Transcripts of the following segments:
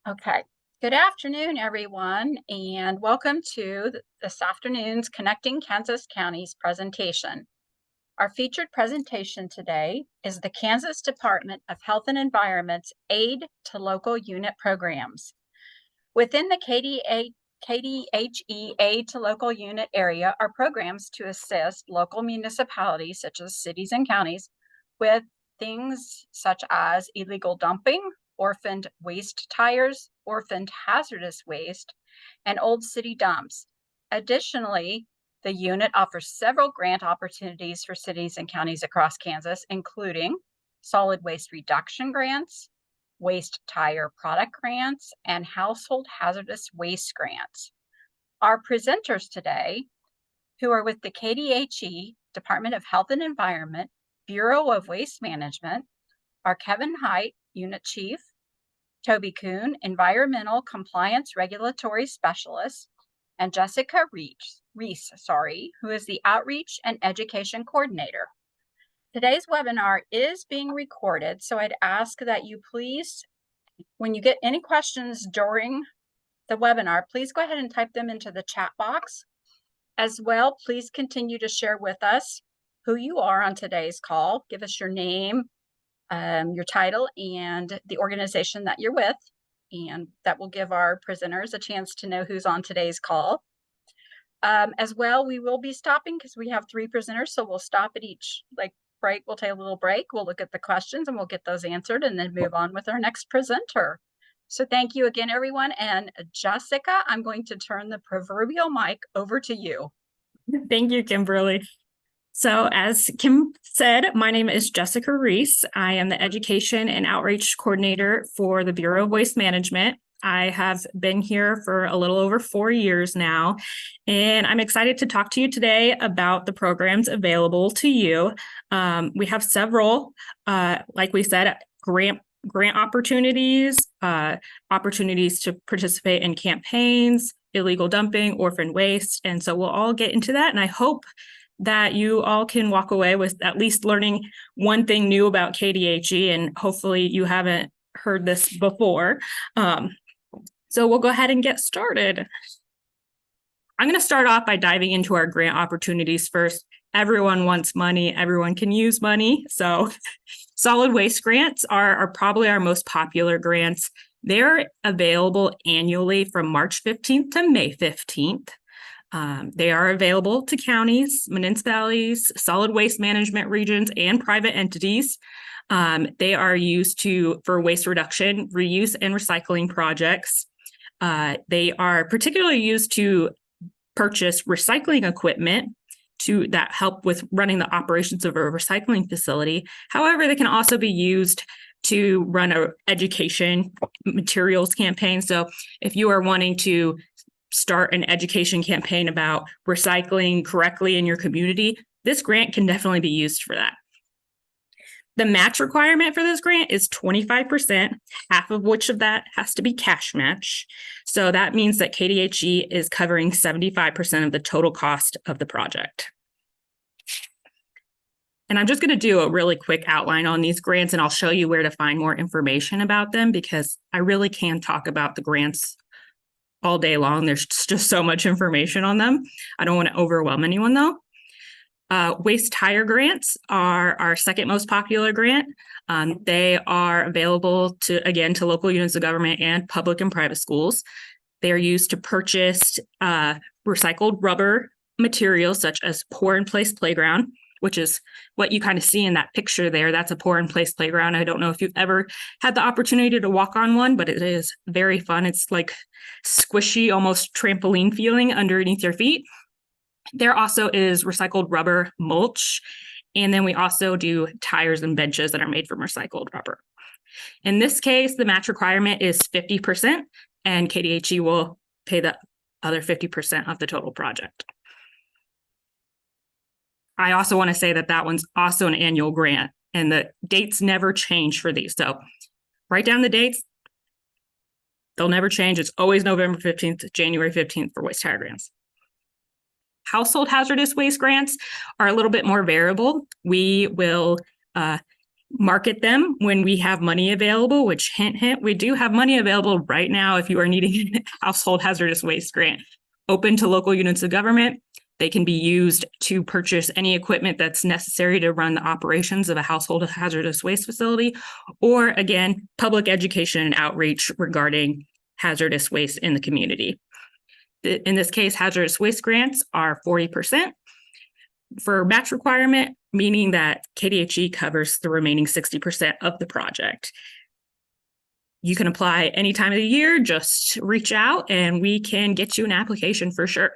Okay. Good afternoon, everyone, and welcome to this afternoon's Connecting Kansas Counties presentation. Our featured presentation today is the Kansas Department of Health and Environment's Aid to Local Unit Programs. Within the KDHE Aid to Local Unit area are programs to assist local municipalities, such as cities and counties, with things such as illegal dumping, orphaned waste tires, orphaned hazardous waste, and old city dumps. Additionally, the unit offers several grant opportunities for cities and counties across Kansas, including solid waste reduction grants, waste tire product grants, and household hazardous waste grants. Our presenters today, who are with the KDHE Department of Health and Environment, Bureau of Waste Management, are Kevin Heit, Unit Chief, Toby Kuhn, Environmental Compliance Regulatory Specialist, and Jessica Ruiz, who is the Outreach and Education Coordinator. Today's webinar is being recorded, so I'd ask that you please, when you get any questions during the webinar, please go ahead and type them into the chat box. As well, please continue to share with us who you are on today's call. Give us your name, your title, and the organization that you're with, and that will give our presenters a chance to know who's on today's call. As well, we will be stopping because we have 3 presenters, so we'll stop at each break. We'll take a little break. We'll look at the questions and we'll get those answered and then move on with our next presenter. So thank you again, everyone. And Jessica, I'm going to turn the proverbial mic over to you. Thank you, Kimberly. So as Kim said, my name is Jessica Ruiz. I am the Education and Outreach Coordinator for the Bureau of Waste Management. I have been here for a little over 4 years now, and I'm excited to talk to you today about the programs available to you. We have several, like we said, grant opportunities, opportunities to participate in campaigns, illegal dumping, orphan waste, and so we'll all get into that, and I hope that you all can walk away with at least learning one thing new about KDHE, and hopefully you haven't heard this before. So we'll go ahead and get started. I'm going to start off by diving into our grant opportunities first. Everyone wants money. Everyone can use money. So solid waste grants are probably our most popular grants. They're available annually from March 15th to May 15th. They are available to counties, municipalities, solid waste management regions, and private entities. They are used for waste reduction, reuse, and recycling projects. They are particularly used to purchase recycling equipment that help with running the operations of a recycling facility. However, they can also be used to run an education materials campaign. So if you are wanting to start an education campaign about recycling correctly in your community, this grant can definitely be used for that. The match requirement for this grant is 25%, half of which of that has to be cash match. So that means that KDHE is covering 75% of the total cost of the project. And I'm just going to do a really quick outline on these grants, and I'll show you where to find more information about them, because I really can talk about the grants all day long. There's just so much information on them. I don't want to overwhelm anyone, though. Waste tire grants are our second most popular grant. They are available to local units of government and public and private schools. They are used to purchase recycled rubber materials such as pour-in-place playground, which is what you kind of see in that picture there. That's a pour-in-place playground. I don't know if you've ever had the opportunity to walk on one, but it is very fun. It's like squishy, almost trampoline feeling underneath your feet. There also is recycled rubber mulch, and then we also do tires and benches that are made from recycled rubber. In this case, the match requirement is 50%, and KDHE will pay the other 50% of the total project. I also want to say that one's also an annual grant, and the dates never change for these. So write down the dates. They'll never change. It's always November 15th, January 15th for waste tire grants. Household hazardous waste grants are a little bit more variable. We will market them when we have money available, which hint, hint, we do have money available right now if you are needing a household hazardous waste grant. Open to local units of government. They can be used to purchase any equipment that's necessary to run the operations of a household hazardous waste facility, or again, public education and outreach regarding hazardous waste in the community. In this case, hazardous waste grants are 40% for match requirement, meaning that KDHE covers the remaining 60% of the project. You can apply any time of the year, just reach out and we can get you an application for sure.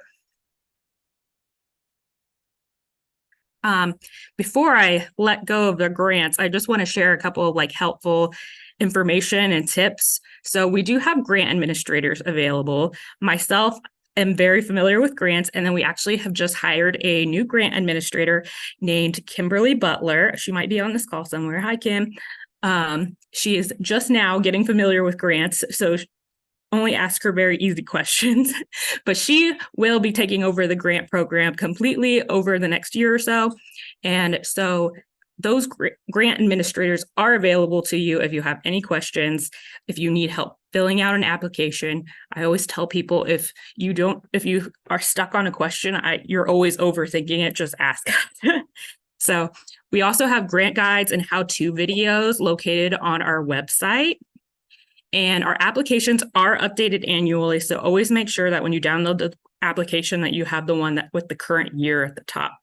Before I let go of the grants, I just want to share a couple of helpful information and tips. So we do have grant administrators available. Myself, am very familiar with grants, and then we actually have just hired a new grant administrator named Kimberly Butler. She might be on this call somewhere. Hi, Kim. She is just now getting familiar with grants, so only ask her very easy questions, but she will be taking over the grant program completely over the next year or so. And so those grant administrators are available to you if you have any questions, if you need help filling out an application. I always tell people if you are stuck on a question, you're always overthinking it, just ask. So we also have grant guides and how-to videos located on our website. And our applications are updated annually. So always make sure that when you download the application that you have the one that with the current year at the top,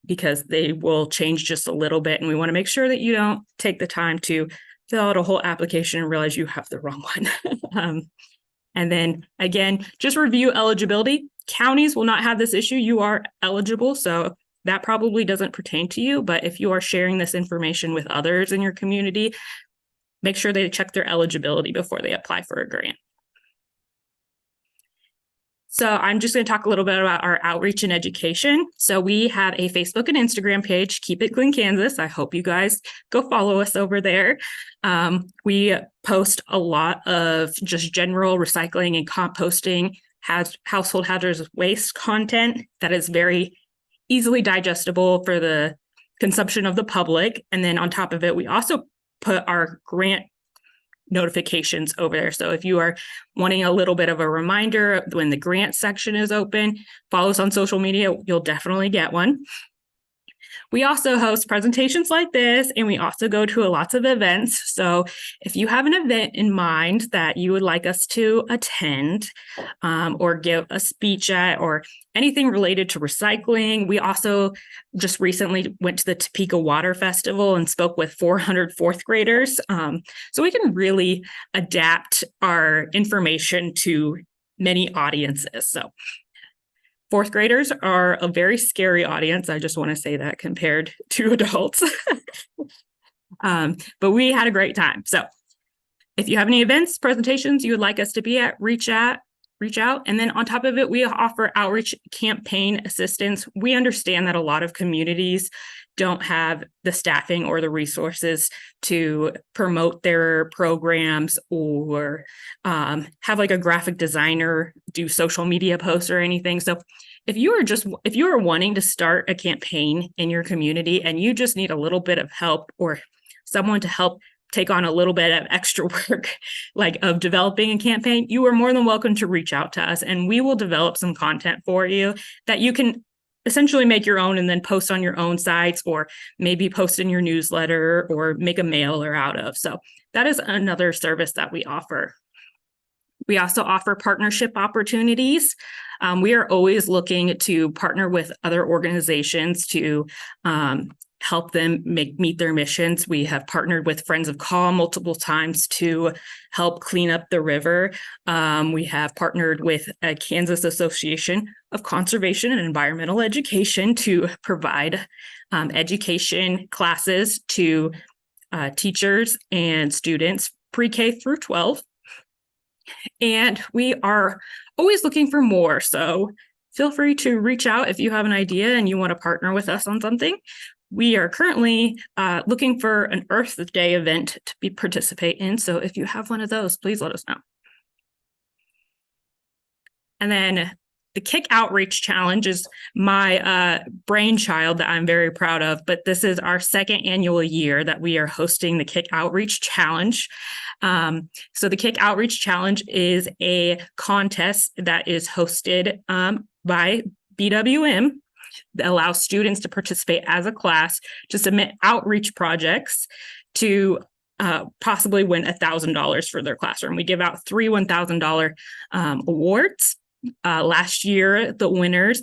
because they will change just a little bit. And we want to make sure that you don't take the time to fill out a whole application and realize you have the wrong one. And then again, just review eligibility. Counties will not have this issue. You are eligible. So that probably doesn't pertain to you. But if you are sharing this information with others in your community, make sure they check their eligibility before they apply for a grant. So I'm just going to talk a little bit about our outreach and education. So we have a Facebook and Instagram page, Keep It Clean Kansas. I hope you guys go follow us over there. We post a lot of just general recycling and composting, household hazardous waste content that is very easily digestible for the consumption of the public. And then on top of it, we also put our grant notifications over there. So if you are wanting a little bit of a reminder when the grant section is open, follow us on social media, you'll definitely get one. We also host presentations like this, and we also go to lots of events. So if you have an event in mind that you would like us to attend or give a speech at or anything related to recycling, we also just recently went to the Topeka Water Festival and spoke with 400 fourth graders. So we can really adapt our information to many audiences. So fourth graders are a very scary audience. I just want to say that compared to adults. But we had a great time. So if you have any events, presentations you would like us to be at, reach out. And then on top of it, we offer outreach campaign assistance. We understand that a lot of communities don't have the staffing or the resources to promote their programs or have a graphic designer do social media posts or anything. So if you are wanting to start a campaign in your community and you just need a little bit of help or someone to help take on a little bit of extra work, of developing a campaign, you are more than welcome to reach out to us and we will develop some content for you that you can essentially make your own and then post on your own sites or maybe post in your newsletter or make a mailer out of. So that is another service that we offer. We also offer partnership opportunities. We are always looking to partner with other organizations to help them meet their missions. We have partnered with Friends of Call multiple times to help clean up the river. We have partnered with a Kansas Association of Conservation and Environmental Education to provide education classes to teachers and students pre-K through 12. And we are always looking for more. So feel free to reach out if you have an idea and you want to partner with us on something. We are currently looking for an Earth Day event to participate in. So if you have one of those, please let us know. And then the KIC Outreach Challenge is my brainchild that I'm very proud of, but this is our second annual year that we are hosting the KIC Outreach Challenge. So the KIC Outreach Challenge is a contest that is hosted by BWM that allows students to participate as a class to submit outreach projects to possibly win $1,000 for their classroom. We give out 3 $1,000 awards. Last year, the winners,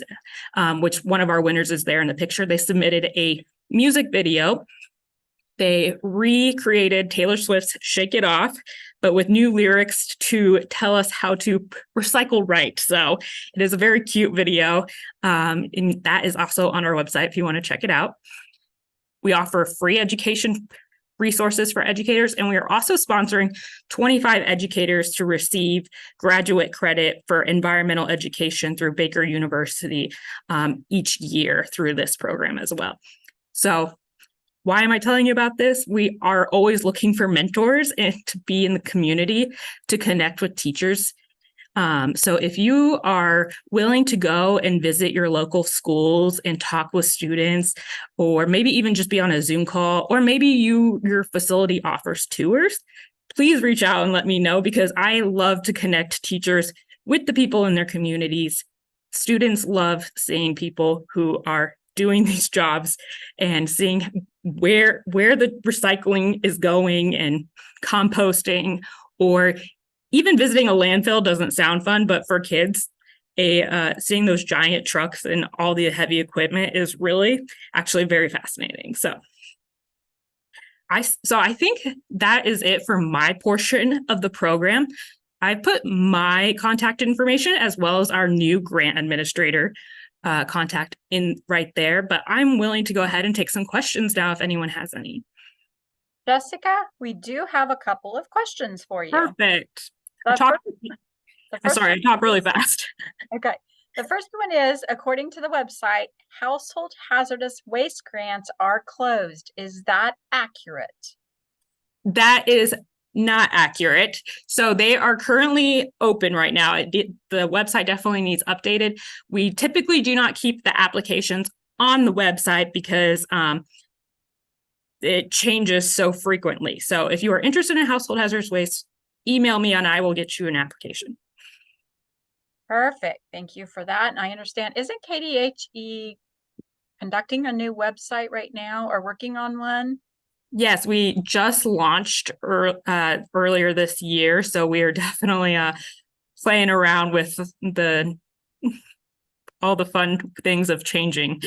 which one of our winners is there in the picture, they submitted a music video. They recreated Taylor Swift's Shake It Off, but with new lyrics to tell us how to recycle right. So it is a very cute video. And that is also on our website if you want to check it out. We offer free education resources for educators, and we are also sponsoring 25 educators to receive graduate credit for environmental education through Baker University each year through this program as well. So why am I telling you about this? We are always looking for mentors and to be in the community to connect with teachers. So if you are willing to go and visit your local schools and talk with students, or maybe even just be on a Zoom call, or maybe your facility offers tours, please reach out and let me know, because I love to connect teachers with the people in their communities. Students love seeing people who are doing these jobs and seeing where the recycling is going and composting, or even visiting a landfill doesn't sound fun, but for kids, seeing those giant trucks and all the heavy equipment is really actually very fascinating. So I think that is it for my portion of the program. I put my contact information as well as our new grant administrator contact in right there, but I'm willing to go ahead and take some questions now if anyone has any. Jessica, we do have a couple of questions for you. Perfect. I talk really fast. Okay. The first one is, according to the website, Household Hazardous Waste Grants are closed. Is that accurate? That is not accurate. So they are currently open right now. The website definitely needs updated. We typically do not keep the applications on the website because it changes so frequently. So if you are interested in household hazardous waste, email me and I will get you an application. Perfect. Thank you for that. And I understand, isn't KDHE conducting a new website right now or working on one? Yes, we just launched earlier this year. So we are definitely playing around with all the fun things of changing.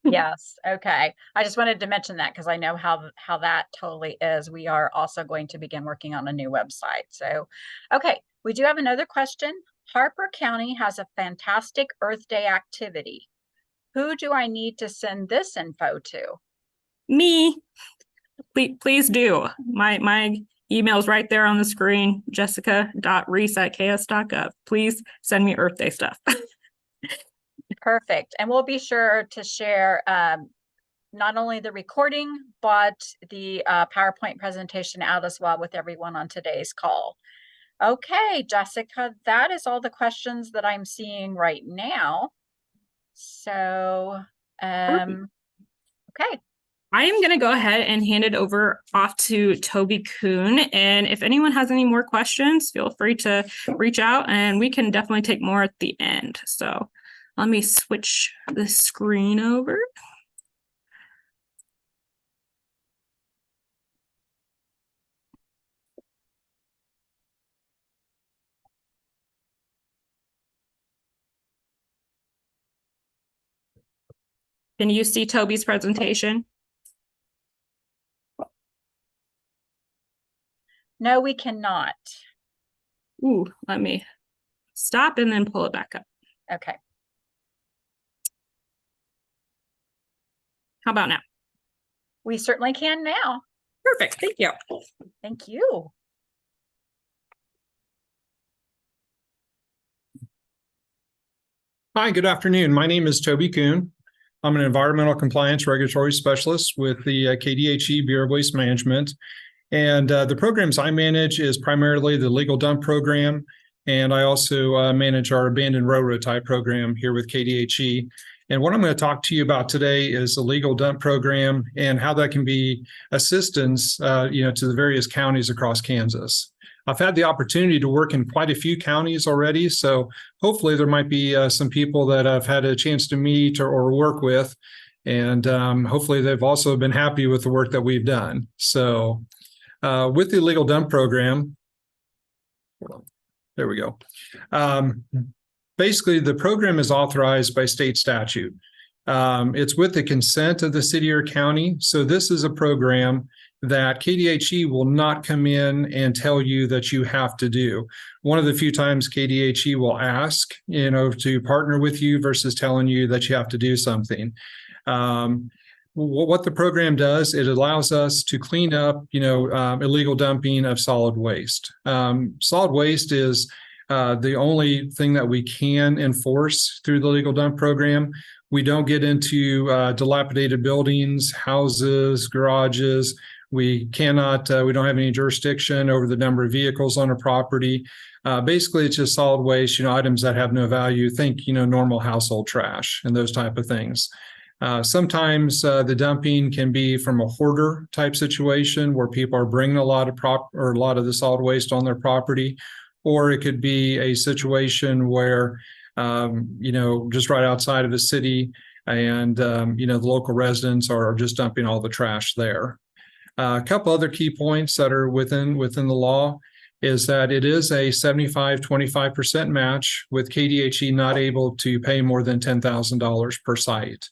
Yes. Okay. I just wanted to mention that because I know how that totally is. We are also going to begin working on a new website. So, okay. We do have another question. Harper County has a fantastic Earth Day activity. Who do I need to send this info to? Me. Please do. My email's right there on the screen, jessica.reese@ks.gov. Please send me Earth Day stuff. Perfect. And we'll be sure to share not only the recording, but the PowerPoint presentation out as well with everyone on today's call. Okay, Jessica, that is all the questions that I'm seeing right now. So, okay. I am going to go ahead and hand it off to Toby Kuhn. And if anyone has any more questions, feel free to reach out and we can definitely take more at the end. So let me switch the screen over. Can you see Toby's presentation? No, we cannot. Ooh, let me stop and then pull it back up. Okay. How about now? We certainly can now. Perfect. Thank you. Thank you. Hi, good afternoon. My name is Toby Kuhn. I'm an environmental compliance regulatory specialist with the KDHE Bureau of Waste Management. And the programs I manage is primarily the legal dump program and I also manage our abandoned railroad tie program here with KDHE. And what I'm going to talk to you about today is the legal dump program and how that can be assistance, to the various counties across Kansas. I've had the opportunity to work in quite a few counties already, so hopefully there might be some people that I've had a chance to meet or work with, and hopefully they've also been happy with the work that we've done. So with the legal dump program, there we go. Basically, the program is authorized by state statute. It's with the consent of the city or county. So this is a program that KDHE will not come in and tell you that you have to do. One of the few times KDHE will ask, to partner with you versus telling you that you have to do something. What the program does, it allows us to clean up, illegal dumping of solid waste. Solid waste is the only thing that we can enforce through the legal dump program. We don't get into dilapidated buildings, houses, garages. We cannot, we don't have any jurisdiction over the number of vehicles on a property. Basically, it's just solid waste, items that have no value. Think, normal household trash and those type of things. Sometimes the dumping can be from a hoarder type situation where people are bringing a lot of the solid waste on their property, or it could be a situation where, just right outside of the city and, the local residents are just dumping all the trash there. A couple other key points that are within the law is that it is a 75-25% match, with KDHE not able to pay more than $10,000 per site.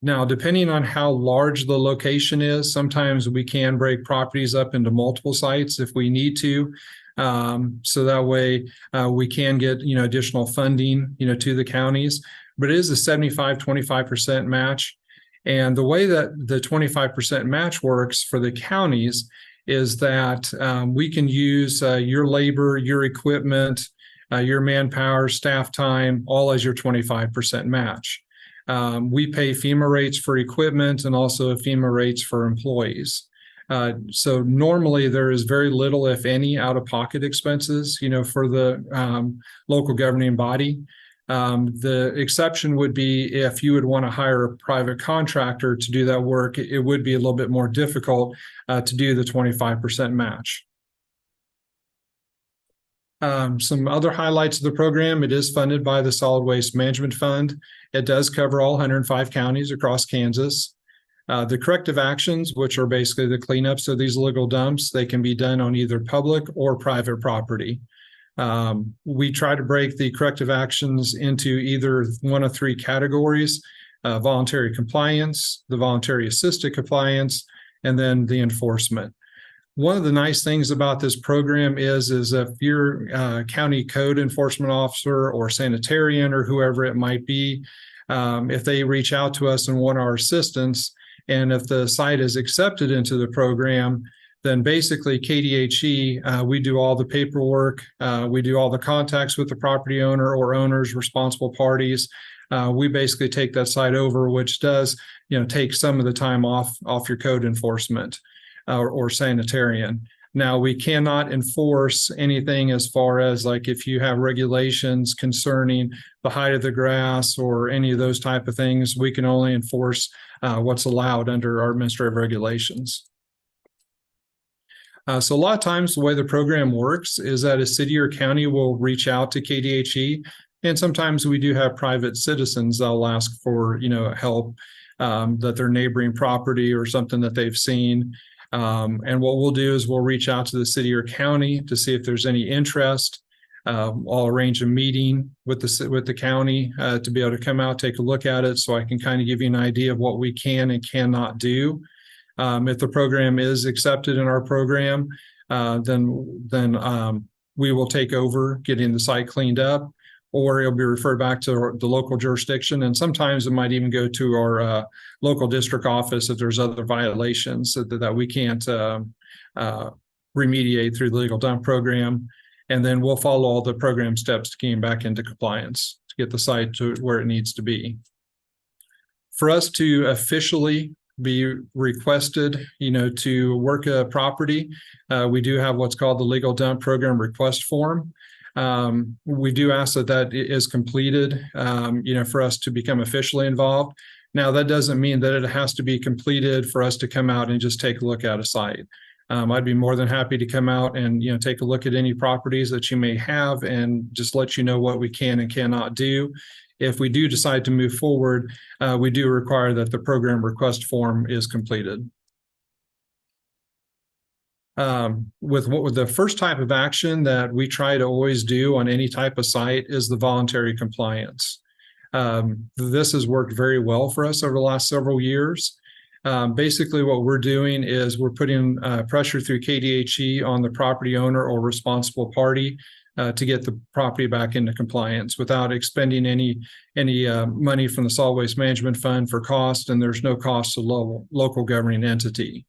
Now, depending on how large the location is, sometimes we can break properties up into multiple sites if we need to. So that way we can get, additional funding, to the counties, but it is a 75-25% match. And the way that the 25% match works for the counties is that we can use your labor, your equipment, your manpower, staff time, all as your 25% match. We pay FEMA rates for equipment and also FEMA rates for employees. So normally there is very little, if any, out-of-pocket expenses, for the local governing body. The exception would be if you would want to hire a private contractor to do that work. It would be a little bit more difficult to do the 25% match. Some other highlights of the program: it is funded by the Solid Waste Management Fund. It does cover all 105 counties across Kansas. The corrective actions, which are basically the cleanups of these illegal dumps, they can be done on either public or private property. We try to break the corrective actions into either one of three categories: voluntary compliance, the voluntary assisted compliance, and then the enforcement. One of the nice things about this program is if you're a county code enforcement officer or sanitarian or whoever it might be, if they reach out to us and want our assistance, and if the site is accepted into the program, then basically KDHE, we do all the paperwork, we do all the contacts with the property owner or owners, responsible parties. We basically take that site over, which does, take some of the time off your code enforcement or sanitarian. Now, we cannot enforce anything as far as like if you have regulations concerning the height of the grass or any of those type of things. We can only enforce what's allowed under our administrative regulations. So a lot of times the way the program works is that a city or county will reach out to KDHE, and sometimes we do have private citizens that'll ask for, help, that their neighboring property or something that they've seen. And what we'll do is we'll reach out to the city or county to see if there's any interest. I'll arrange a meeting with the county to be able to come out, take a look at it, so I can kind of give you an idea of what we can and cannot do. If the program is accepted in our program, then we will take over getting the site cleaned up, or it'll be referred back to the local jurisdiction. And sometimes it might even go to our local district office if there's other violations that we can't remediate through the legal dump program. And then we'll follow all the program steps to getting back into compliance to get the site to where it needs to be. For us to officially be requested, to work a property, we do have what's called the legal dump program request form. We do ask that is completed, for us to become officially involved. Now, that doesn't mean that it has to be completed for us to come out and just take a look at a site. I'd be more than happy to come out and, take a look at any properties that you may have and just let you know what we can and cannot do. If we do decide to move forward, we do require that the program request form is completed. With the first type of action that we try to always do on any type of site is the voluntary compliance. This has worked very well for us over the last several years. Basically, what we're doing is we're putting pressure through KDHE on the property owner or responsible party to get the property back into compliance without expending any money from the Solid Waste Management Fund for cost, and there's no cost to local governing entity.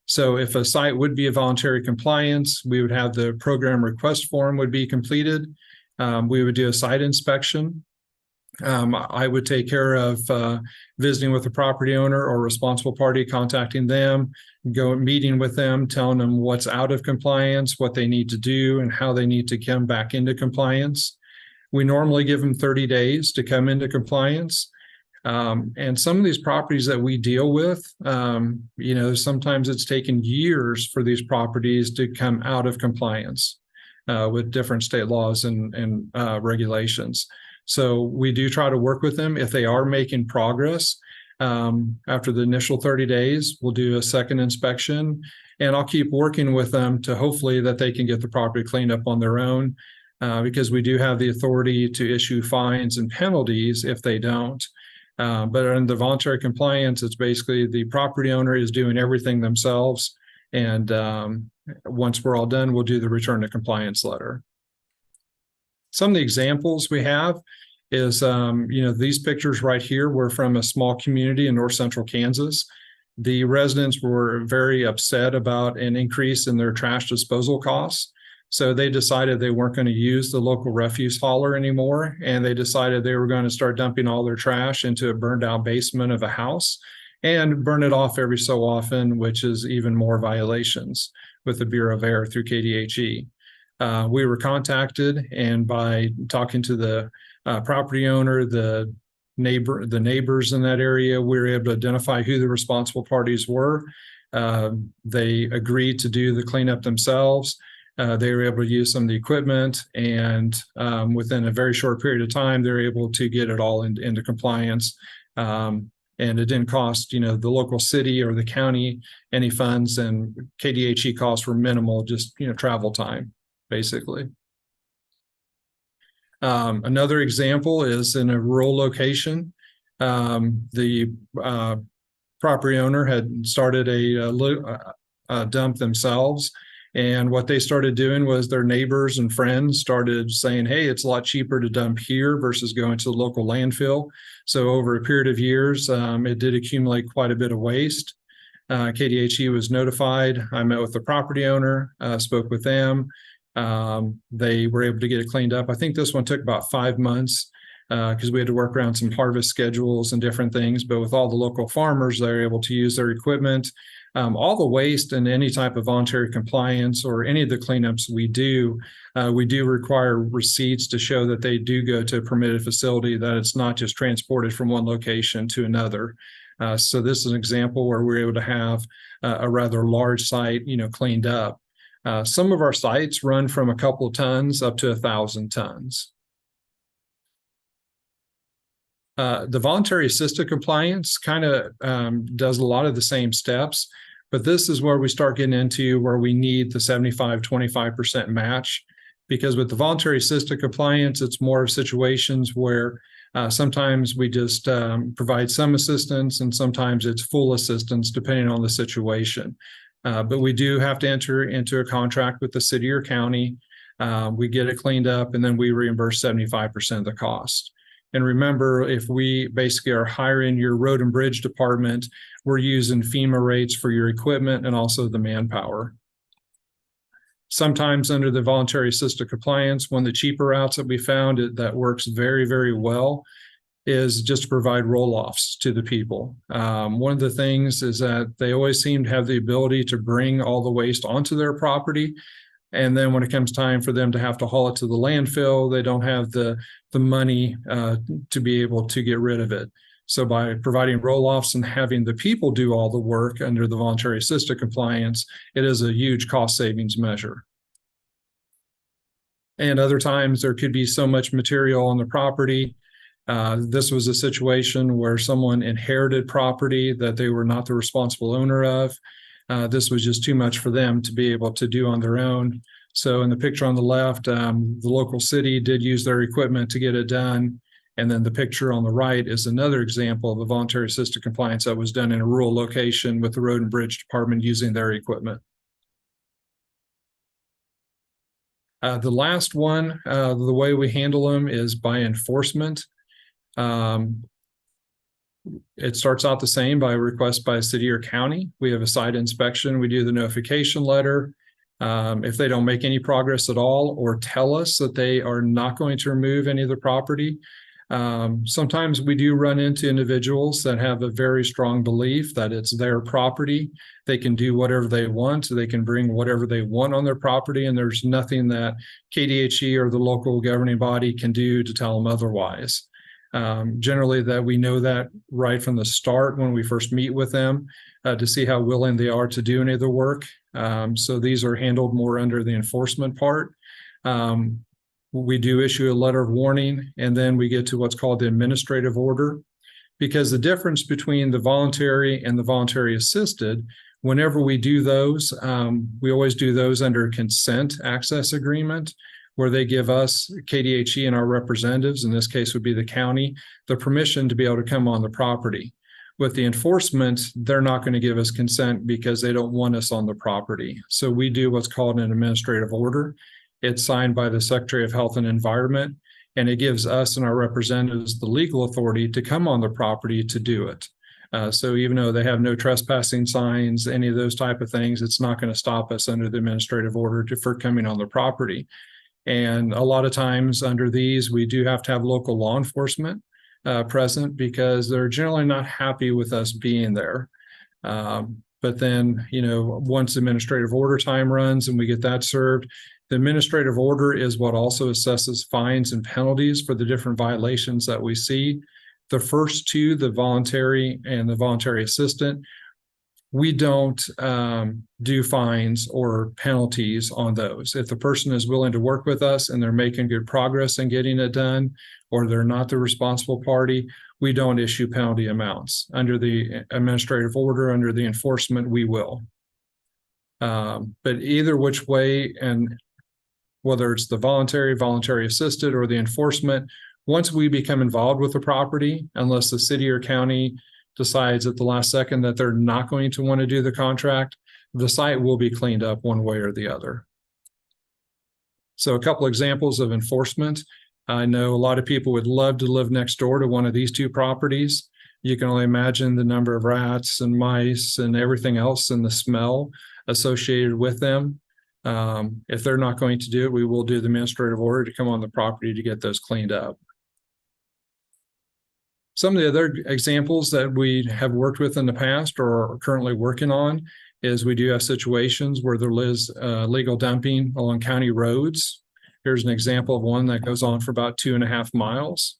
So if a site would be a voluntary compliance, we would have the program request form would be completed. We would do a site inspection. I would take care of visiting with the property owner or responsible party, contacting them, meeting with them, telling them what's out of compliance, what they need to do, and how they need to come back into compliance. We normally give them 30 days to come into compliance. And some of these properties that we deal with, sometimes it's taken years for these properties to come out of compliance with different state laws and regulations. So we do try to work with them. If they are making progress, after the initial 30 days, we'll do a second inspection, and I'll keep working with them to hopefully that they can get the property cleaned up on their own, because we do have the authority to issue fines and penalties if they don't. But in the voluntary compliance, it's basically the property owner is doing everything themselves. And once we're all done, we'll do the return to compliance letter. Some of the examples we have is, these pictures right here were from a small community in north central Kansas. The residents were very upset about an increase in their trash disposal costs. So they decided they weren't going to use the local refuse hauler anymore, and they decided they were going to start dumping all their trash into a burned out basement of a house and burn it off every so often, which is even more violations with the Bureau of Air through KDHE. We were contacted, and by talking to the property owner, the neighbors in that area, we were able to identify who the responsible parties were. They agreed to do the cleanup themselves. They were able to use some of the equipment, and within a very short period of time, they're able to get it all into compliance. And it didn't cost, the local city or the county any funds, and KDHE costs were minimal, just, travel time, basically. Another example is in a rural location. The property owner had started a dump themselves. And what they started doing was their neighbors and friends started saying, hey, it's a lot cheaper to dump here versus going to the local landfill. So over a period of years, it did accumulate quite a bit of waste. KDHE was notified. I met with the property owner, spoke with them. They were able to get it cleaned up. I think this one took about 5 months because we had to work around some harvest schedules and different things. But with all the local farmers, they were able to use their equipment. All the waste and any type of voluntary compliance or any of the cleanups we do require receipts to show that they do go to a permitted facility, that it's not just transported from one location to another. So this is an example where we're able to have a rather large site, cleaned up. Some of our sites run from a couple of tons up to 1,000 tons. The voluntary assisted compliance kind of does a lot of the same steps, but this is where we start getting into where we need the 75-25% match, because with the voluntary assisted compliance, it's more of situations where sometimes we just provide some assistance, and sometimes it's full assistance depending on the situation. But we do have to enter into a contract with the city or county. We get it cleaned up, and then we reimburse 75% of the cost. And remember, if we basically are hiring your road and bridge department, we're using FEMA rates for your equipment and also the manpower. Sometimes under the voluntary assisted compliance, one of the cheaper routes that we found that works very, very well is just to provide roll-offs to the people. One of the things is that they always seem to have the ability to bring all the waste onto their property, And then when it comes time for them to have to haul it to the landfill, they don't have the money to be able to get rid of it. So by providing roll-offs and having the people do all the work under the voluntary assisted compliance, it is a huge cost savings measure. And other times there could be so much material on the property. This was a situation where someone inherited property that they were not the responsible owner of. This was just too much for them to be able to do on their own. So in the picture on the left, the local city did use their equipment to get it done. And then the picture on the right is another example of a voluntary assisted compliance that was done in a rural location with the Road and Bridge Department using their equipment. The last one, the way we handle them is by enforcement. It starts out the same by request by a city or county. We have a site inspection. We do the notification letter. If they don't make any progress at all or tell us that they are not going to remove any of the property, sometimes we do run into individuals that have a very strong belief that it's their property. They can do whatever they want. They can bring whatever they want on their property, and there's nothing that KDHE or the local governing body can do to tell them otherwise. Generally, that we know that right from the start when we first meet with them to see how willing they are to do any of the work. So these are handled more under the enforcement part. We do issue a letter of warning, and then we get to what's called the administrative order, because the difference between the voluntary and the voluntary assisted, whenever we do those, we always do those under consent access agreement, where they give us, KDHE and our representatives, in this case would be the county, the permission to be able to come on the property. With the enforcement, they're not going to give us consent because they don't want us on the property. So we do what's called an administrative order. It's signed by the Secretary of Health and Environment, and it gives us and our representatives the legal authority to come on the property to do it. So even though they have no trespassing signs, any of those type of things, it's not going to stop us under the administrative order for coming on the property. And a lot of times under these, we do have to have local law enforcement present because they're generally not happy with us being there. But then, once administrative order time runs and we get that served, the administrative order is what also assesses fines and penalties for the different violations that we see. The first two, the voluntary and the voluntary assistant, we don't do fines or penalties on those. If the person is willing to work with us and they're making good progress in getting it done, or they're not the responsible party, we don't issue penalty amounts. Under the administrative order, under the enforcement, we will. But either which way, and whether it's the voluntary assisted, or the enforcement, once we become involved with the property, unless the city or county decides at the last second that they're not going to want to do the contract, the site will be cleaned up one way or the other. So a couple examples of enforcement. I know a lot of people would love to live next door to one of these two properties. You can only imagine the number of rats and mice and everything else and the smell associated with them. If they're not going to do it, we will do the administrative order to come on the property to get those cleaned up. Some of the other examples that we have worked with in the past or are currently working on is we do have situations where there is illegal dumping along county roads. Here's an example of one that goes on for about 2.5 miles.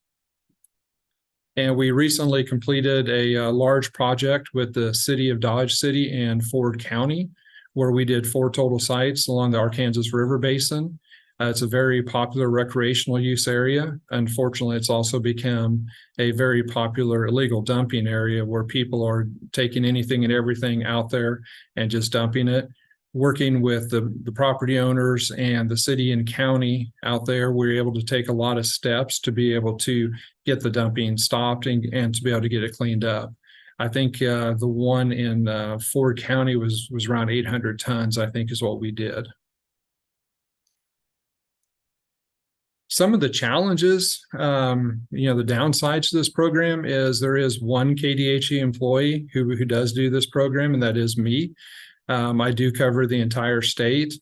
And we recently completed a large project with the city of Dodge City and Ford County, where we did 4 total sites along the Arkansas River Basin. It's a very popular recreational use area. Unfortunately, it's also become a very popular illegal dumping area where people are taking anything and everything out there and just dumping it. Working with the property owners and the city and county out there, we're able to take a lot of steps to be able to get the dumping stopped and to be able to get it cleaned up. I think the one in Ford County was around 800 tons, I think is what we did. Some of the challenges, the downsides to this program is there is one KDHE employee who does do this program, and that is me. I do cover the entire state.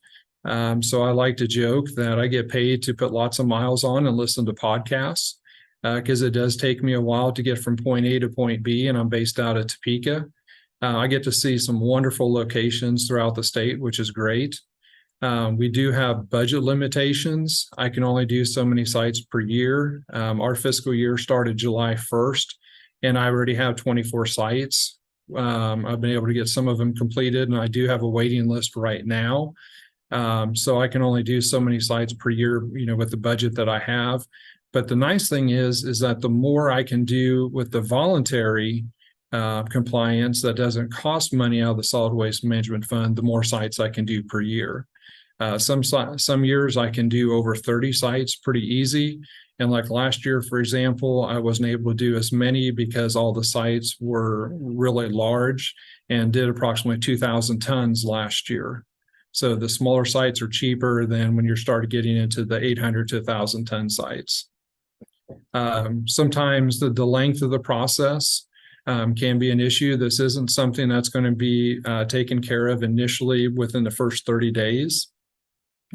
So I like to joke that I get paid to put lots of miles on and listen to podcasts because it does take me a while to get from point A to point B, and I'm based out of Topeka. I get to see some wonderful locations throughout the state, which is great. We do have budget limitations. I can only do so many sites per year. Our fiscal year started July 1st, and I already have 24 sites. I've been able to get some of them completed, and I do have a waiting list right now. So I can only do so many sites per year, with the budget that I have. But the nice thing is that the more I can do with the voluntary compliance that doesn't cost money out of the solid waste management fund, the more sites I can do per year. Some years I can do over 30 sites pretty easy. And like last year, for example, I wasn't able to do as many because all the sites were really large and did approximately 2,000 tons last year. So the smaller sites are cheaper than when you start getting into the 800 to 1,000 ton sites. Sometimes the length of the process can be an issue. This isn't something that's going to be taken care of initially within the first 30 days.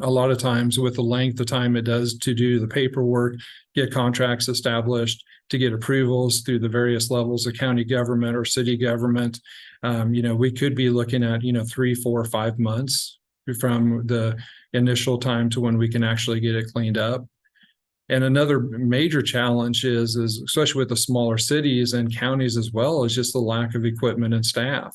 A lot of times with the length of time it does to do the paperwork, get contracts established, to get approvals through the various levels of county government or city government, we could be looking at, 3, 4, 5 months from the initial time to when we can actually get it cleaned up. And another major challenge is especially with the smaller cities and counties as well, is just the lack of equipment and staff.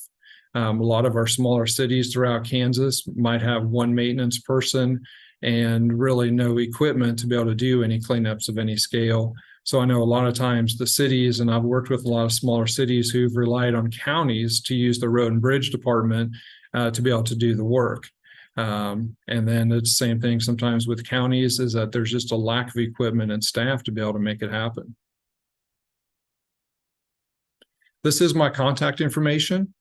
A lot of our smaller cities throughout Kansas might have one maintenance person and really no equipment to be able to do any cleanups of any scale. So I know a lot of times the cities, and I've worked with a lot of smaller cities who've relied on counties to use the road and bridge department to be able to do the work. And then it's the same thing sometimes with counties, is that there's just a lack of equipment and staff to be able to make it happen. This is my contact information.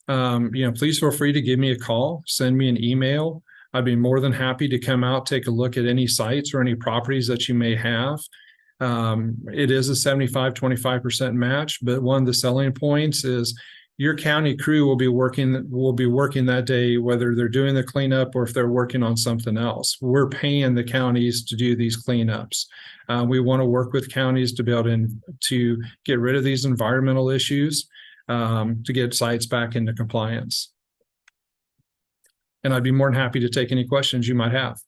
Please feel free to give me a call, send me an email. I'd be more than happy to come out, take a look at any sites or any properties that you may have. It is a 75-25% match, but one of the selling points is your county crew will be working that day, whether they're doing the cleanup or if they're working on something else. We're paying the counties to do these cleanups. We want to work with counties to be able to get rid of these environmental issues, to get sites back into compliance. And I'd be more than happy to take any questions you might have.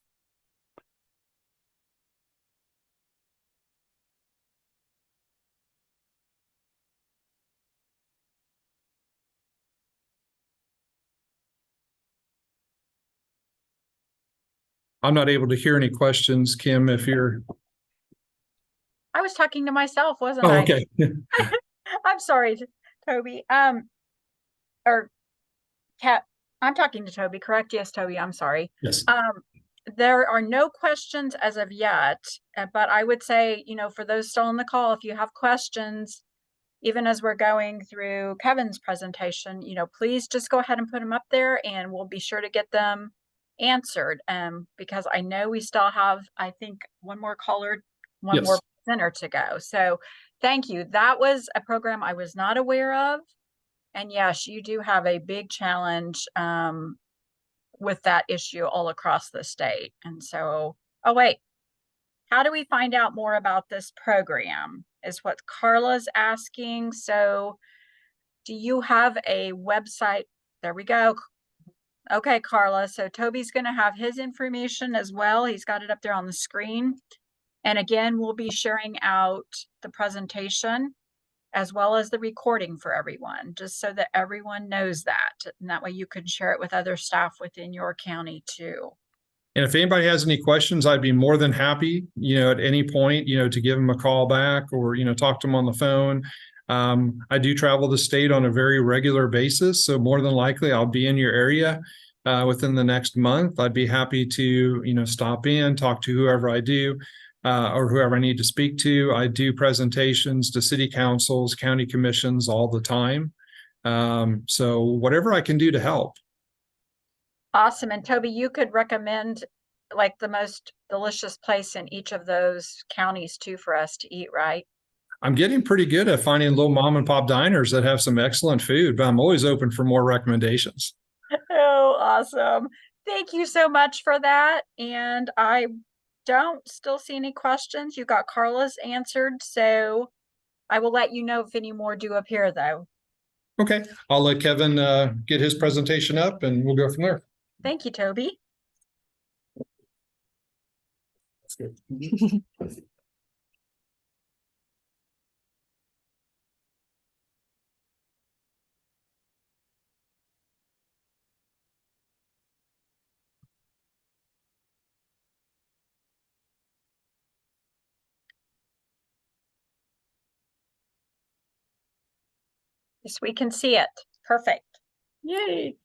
I'm not able to hear any questions, Kim, if you're... I was talking to myself, wasn't Oh, I? okay. I'm sorry, Toby. Or Kat, I'm talking to Toby, correct? Yes, Toby, I'm sorry. Yes. There are no questions as of yet, but I would say, for those still on the call, if you have questions, even as we're going through Kevin's presentation, please just go ahead and put them up there and we'll be sure to get them answered. Because I know we still have, I think, one more presenter to go. So thank you. That was a program I was not aware of. And yes, you do have a big challenge with that issue all across the state. And so, oh wait, how do we find out more about this program is what Carla's asking. So do you have a website? There we go. Okay, Carla. So Toby's going to have his information as well. He's got it up there on the screen. And again, we'll be sharing out the presentation as well as the recording for everyone, just so that everyone knows that. And that way you can share it with other staff within your county too. And if anybody has any questions, I'd be more than happy, at any point, to give them a call back or, talk to them on the phone. I do travel the state on a very regular basis. So more than likely I'll be in your area within the next month. I'd be happy to, stop in, talk to whoever I do. Or whoever I need to speak to. I do presentations to city councils, county commissions all the time. So whatever I can do to help. Awesome. And Toby, you could recommend like the most delicious place in each of those counties too for us to eat, right? I'm getting pretty good at finding little mom and pop diners that have some excellent food, but I'm always open for more recommendations. Oh, awesome. Thank you so much for that. And I don't still see any questions. You got Carla's answered, so I will let you know if any more do appear though. Okay, I'll let Kevin get his presentation up and we'll go from there. Thank you, Toby. Yes, we can see it. Perfect. Yay.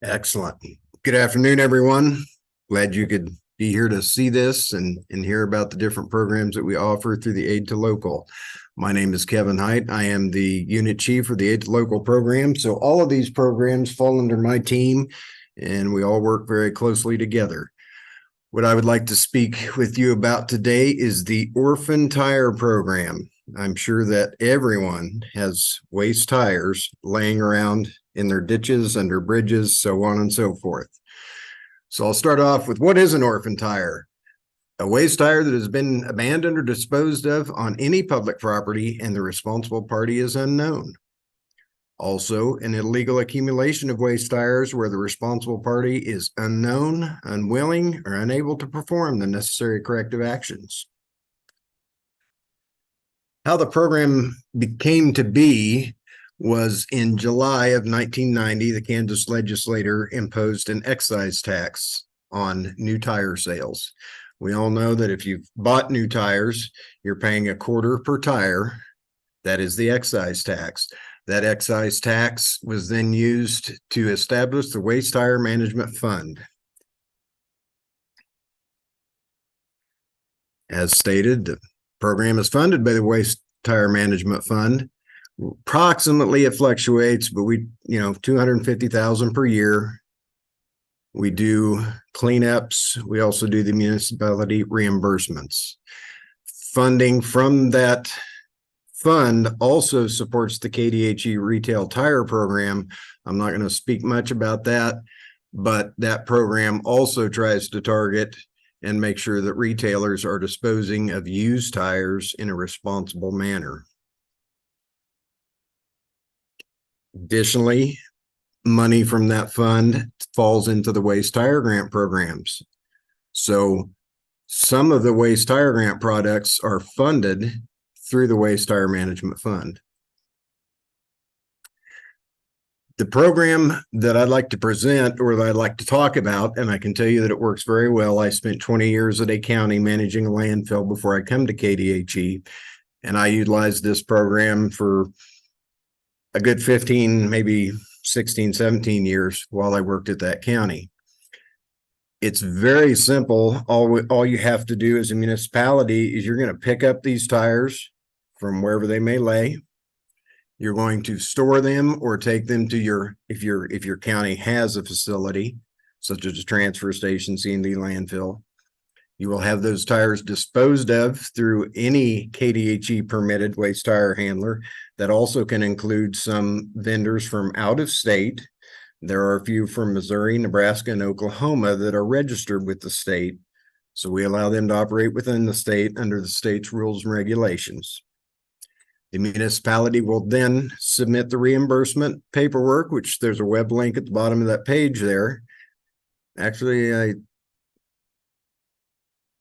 Excellent. Good afternoon, everyone. Glad you could be here to see this and hear about the different programs that we offer through the Aid to Local. My name is Kevin Heit. I am the unit chief for the Aid to Local program. So all of these programs fall under my team, and we all work very closely together. What I would like to speak with you about today is the Orphaned Tire program. I'm sure that everyone has waste tires laying around in their ditches, under bridges, so on and so forth. So I'll start off with, what is an orphan tire? A waste tire that has been abandoned or disposed of on any public property and the responsible party is unknown. Also, an illegal accumulation of waste tires where the responsible party is unknown, unwilling, or unable to perform the necessary corrective actions. How the program came to be was in July of 1990, the Kansas legislature imposed an excise tax on new tire sales. We all know that if you've bought new tires, you're paying $0.25 per tire. That is the excise tax. That excise tax was then used to establish the Waste Tire Management Fund. As stated, the program is funded by the Waste Tire Management Fund. Approximately, it fluctuates, but we, $250,000 per year. We do cleanups. We also do the municipality reimbursements. Funding from that fund also supports the KDHE retail tire program. I'm not going to speak much about that, but that program also tries to target and make sure that retailers are disposing of used tires in a responsible manner. Additionally, money from that fund falls into the waste tire grant programs. So some of the waste tire grant products are funded through the Waste Tire Management Fund. The program that I'd like to present, or that I'd like to talk about, and I can tell you that it works very well. I spent 20 years at a county managing a landfill before I come to KDHE, and I utilized this program for a good 15, maybe 16, 17 years while I worked at that county. It's very simple. All you have to do as a municipality is you're going to pick up these tires from wherever they may lay. You're going to store them or take them to your, if your county has a facility, such as a transfer station, C&D landfill. You will have those tires disposed of through any KDHE permitted waste tire handler. That also can include some vendors from out of state. There are a few from Missouri, Nebraska, and Oklahoma that are registered with the state. So we allow them to operate within the state under the state's rules and regulations. The municipality will then submit the reimbursement paperwork, which there's a web link at the bottom of that page there. Actually,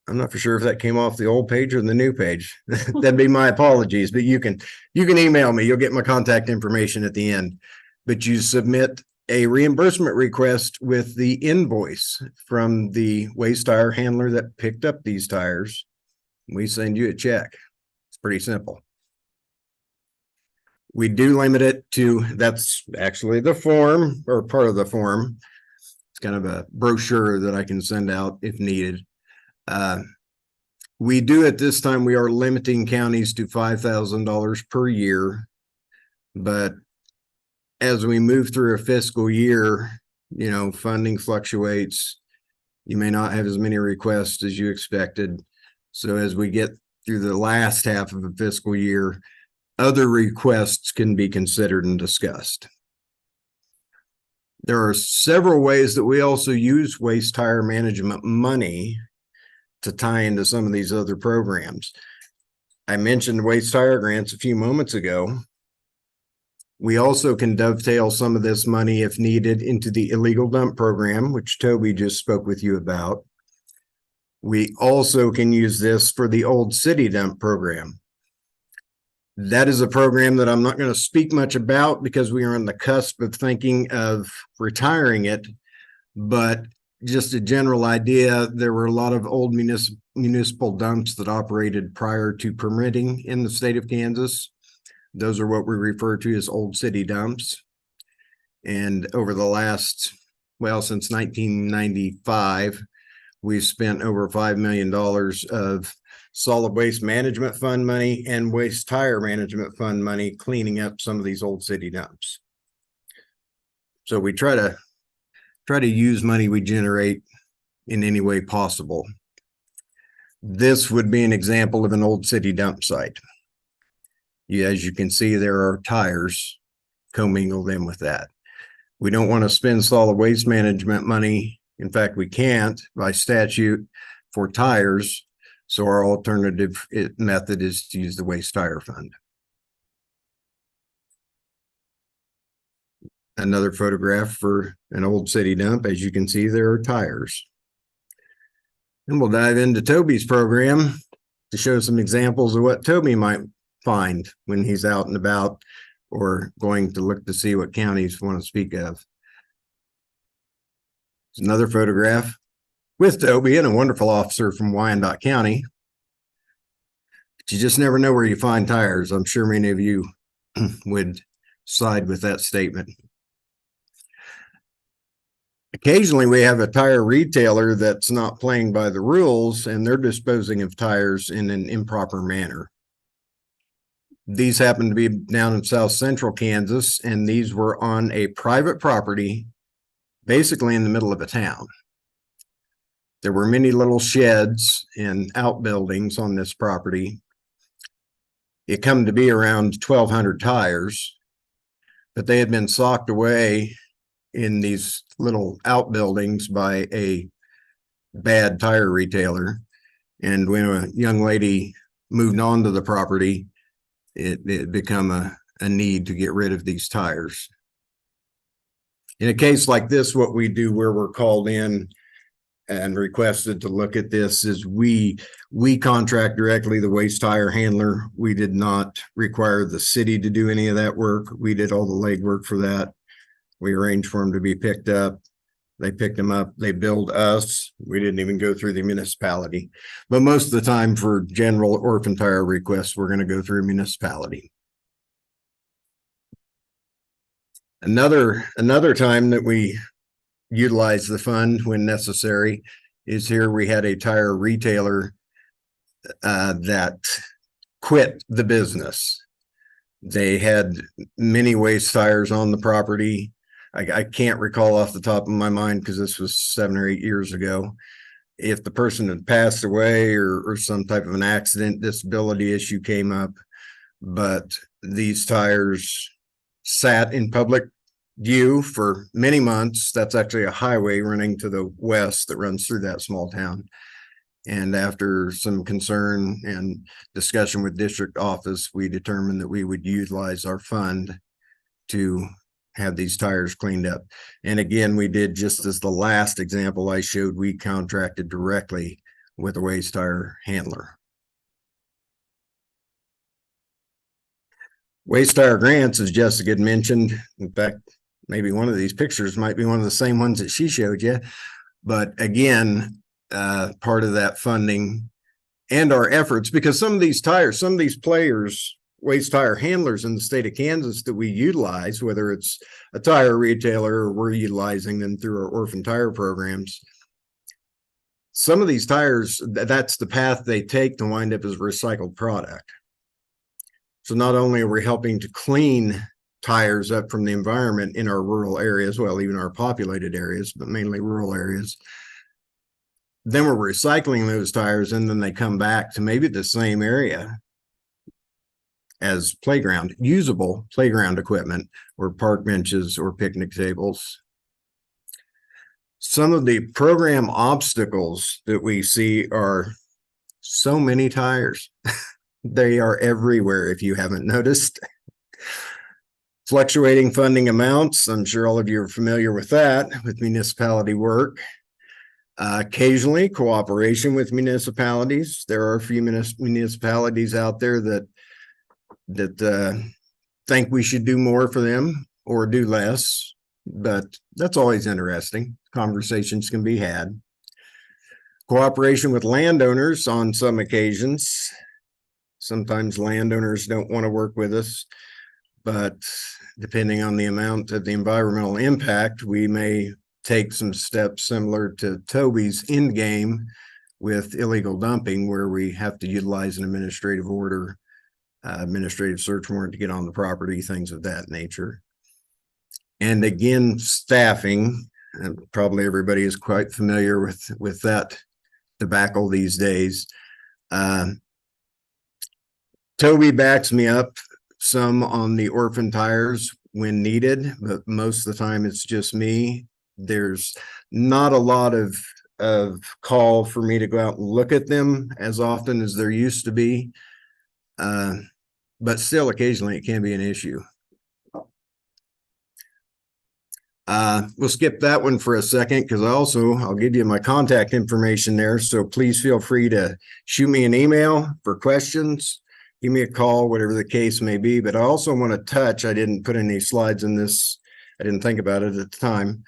I'm not for sure if that came off the old page or the new page. That'd be my apologies, but you can email me. You'll get my contact information at the end. But you submit a reimbursement request with the invoice from the waste tire handler that picked up these tires. We send you a check. It's pretty simple. We do limit it to, that's actually the form, or part of the form. It's kind of a brochure that I can send out if needed. We do at this time, we are limiting counties to $5,000 per year, but as we move through a fiscal year, funding fluctuates. You may not have as many requests as you expected. So as we get through the last half of a fiscal year, other requests can be considered and discussed. There are several ways that we also use waste tire management money to tie into some of these other programs. I mentioned waste tire grants a few moments ago. We also can dovetail some of this money if needed into the illegal dump program, which Toby just spoke with you about. We also can use this for the old city dump program. That is a program that I'm not going to speak much about because we are on the cusp of thinking of retiring it. But just a general idea, there were a lot of old municipal dumps that operated prior to permitting in the state of Kansas. Those are what we refer to as old city dumps. And over the last, well, since 1995, we've spent over $5 million of solid waste management fund money and waste tire management fund money cleaning up some of these old city dumps. So we try to use money we generate in any way possible. This would be an example of an old city dump site. As you can see, there are tires commingled in with that. We don't want to spend solid waste management money. In fact, we can't by statute for tires. So our alternative method is to use the waste tire fund. Another photograph for an old city dump. As you can see, there are tires. And we'll dive into Toby's program to show some examples of what Toby might find when he's out and about or going to look to see what counties want to speak of. There's another photograph with Toby and a wonderful officer from Wyandotte County. But you just never know where you find tires. I'm sure many of you would side with that statement. Occasionally we have a tire retailer that's not playing by the rules and they're disposing of tires in an improper manner. These happen to be down in South Central Kansas, and these were on a private property, basically in the middle of a town. There were many little sheds and outbuildings on this property. It come to be around 1,200 tires, but they had been socked away in these little outbuildings by a bad tire retailer. And when a young lady moved on to the property, it become a need to get rid of these tires. In a case like this, what we do where we're called in and requested to look at this is we contract directly the waste tire handler. We did not require the city to do any of that work. We did all the legwork for that. We arranged for them to be picked up. They picked them up. They billed us. We didn't even go through the municipality. But most of the time for general orphan tire requests, we're going to go through a municipality. Another time that we utilize the fund when necessary is here. We had a tire retailer that quit the business. They had many waste tires on the property. I can't recall off the top of my mind because this was 7 or 8 years ago. If the person had passed away or some type of an accident, disability issue came up, but these tires sat in public view for many months. That's actually a highway running to the west that runs through that small town. And after some concern and discussion with district office, we determined that we would utilize our fund to have these tires cleaned up. And again, we did just as the last example I showed, we contracted directly with a waste tire handler. Waste tire grants, as Jessica had mentioned, in fact, maybe one of these pictures might be one of the same ones that she showed you. But again, part of that funding and our efforts, because some of these tires, some of these players, waste tire handlers in the state of Kansas that we utilize, whether it's a tire retailer or we're utilizing them through our orphan tire programs. Some of these tires, that's the path they take to wind up as a recycled product. So not only are we helping to clean tires up from the environment in our rural areas, well, even our populated areas, but mainly rural areas, then we're recycling those tires and then they come back to maybe the same area as playground, usable playground equipment or park benches or picnic tables. Some of the program obstacles that we see are so many tires. They are everywhere if you haven't noticed. Fluctuating funding amounts. I'm sure all of you are familiar with that with municipality work. Occasionally cooperation with municipalities. There are a few municipalities out there that think we should do more for them or do less, but that's always interesting. Conversations can be had. Cooperation with landowners on some occasions. Sometimes landowners don't want to work with us, but depending on the amount of the environmental impact, we may take some steps similar to Toby's end game with illegal dumping, where we have to utilize an administrative order, administrative search warrant to get on the property, things of that nature. And again, staffing, and probably everybody is quite familiar with that debacle these days. Toby backs me up some on the orphan tires when needed, but most of the time it's just me. There's not a lot of call for me to go out and look at them as often as there used to be. But still occasionally it can be an issue. We'll skip that one for a second because I'll give you my contact information there. So please feel free to shoot me an email for questions, give me a call, whatever the case may be. But I also want to touch, I didn't put any slides in this. I didn't think about it at the time.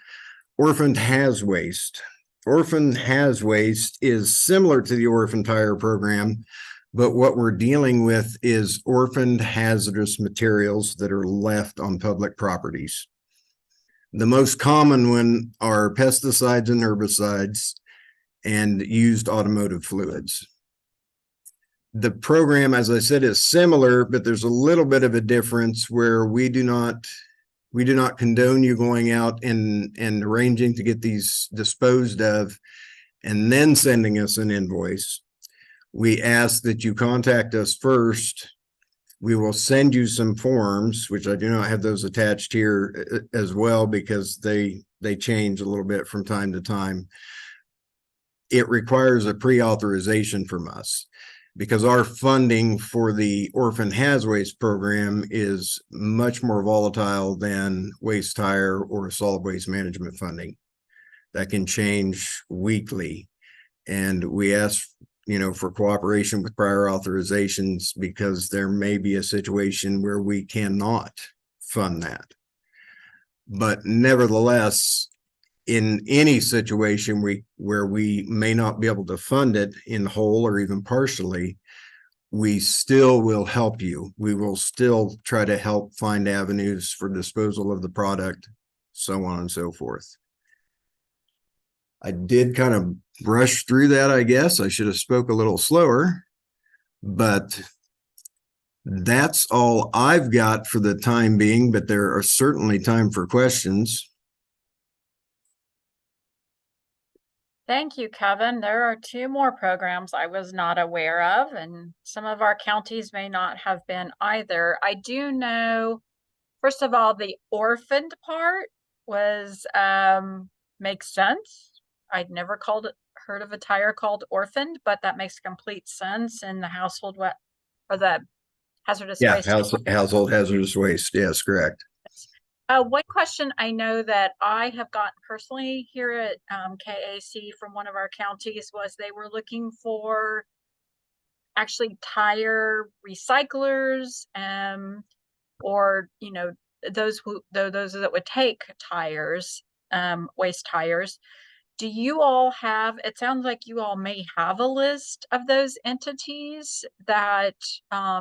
Orphaned Hazardous Waste. Orphaned Hazardous Waste is similar to the Orphaned Tire program, but what we're dealing with is orphaned hazardous materials that are left on public properties. The most common one are pesticides and herbicides and used automotive fluids. The program, as I said, is similar, but there's a little bit of a difference where we do not condone you going out and arranging to get these disposed of and then sending us an invoice. We ask that you contact us first. We will send you some forms, which I do not have those attached here as well because they change a little bit from time to time. It requires a pre-authorization from us because our funding for the Orphaned Hazardous Waste program is much more volatile than waste tire or solid waste management funding. That can change weekly. And we ask, for cooperation with prior authorizations because there may be a situation where we cannot fund that. But nevertheless, in any situation where we may not be able to fund it in whole or even partially, we still will help you. We will still try to help find avenues for disposal of the product, so on and so forth. I did kind of brush through that, I guess. I should have spoke a little slower, but that's all I've got for the time being, but there are certainly time for questions. Thank you, Kevin. There are 2 more programs I was not aware of, and some of our counties may not have been either. I do know, first of all, the orphaned part was makes sense. I'd never heard of a tire called Orphaned, but that makes complete sense in the household or the hazardous waste. Household hazardous waste. Yes, correct. One question I know that I have gotten personally here at KAC from one of our counties was they were looking for actually tire recyclers, or those that would take tires, waste tires. Do you all have, it sounds like you all may have a list of those entities that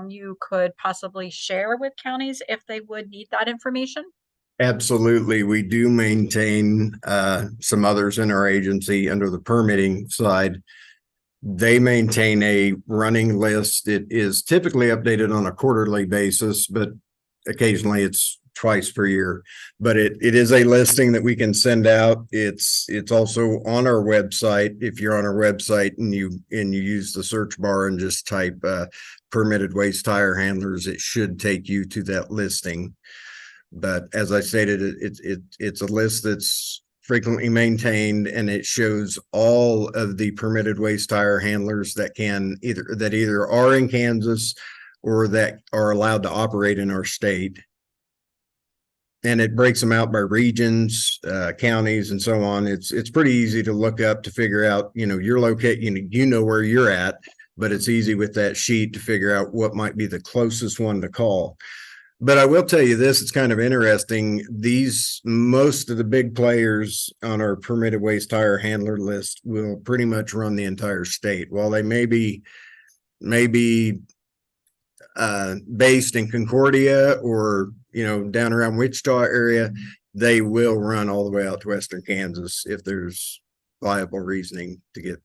you could possibly share with counties if they would need that information? Absolutely. We do maintain some others in our agency under the permitting side. They maintain a running list. It is typically updated on a quarterly basis, but occasionally it's twice per year. But it is a listing that we can send out. It's also on our website. If you're on our website and you use the search bar and just type permitted waste tire handlers, it should take you to that listing. But as I stated, it's a list that's frequently maintained, and it shows all of the permitted waste tire handlers that either are in Kansas or that are allowed to operate in our state. and it breaks them out by regions, counties, and so on. It's pretty easy to look up to figure out, your you know where you're at, but it's easy with that sheet to figure out what might be the closest one to call. But I will tell you this, it's kind of interesting. Most of the big players on our permitted waste tire handler list will pretty much run the entire state. While they may be based in Concordia or, down around Wichita area, they will run all the way out to Western Kansas if there's viable reasoning to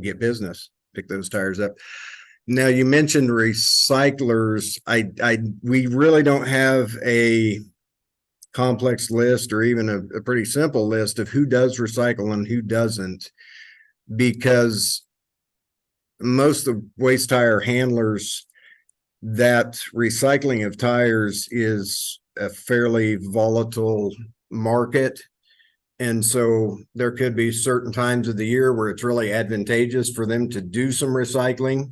get business, pick those tires up. Now, you mentioned recyclers. We really don't have a complex list or even a pretty simple list of who does recycle and who doesn't, because most of the waste tire handlers, that recycling of tires is a fairly volatile market. And so there could be certain times of the year where it's really advantageous for them to do some recycling.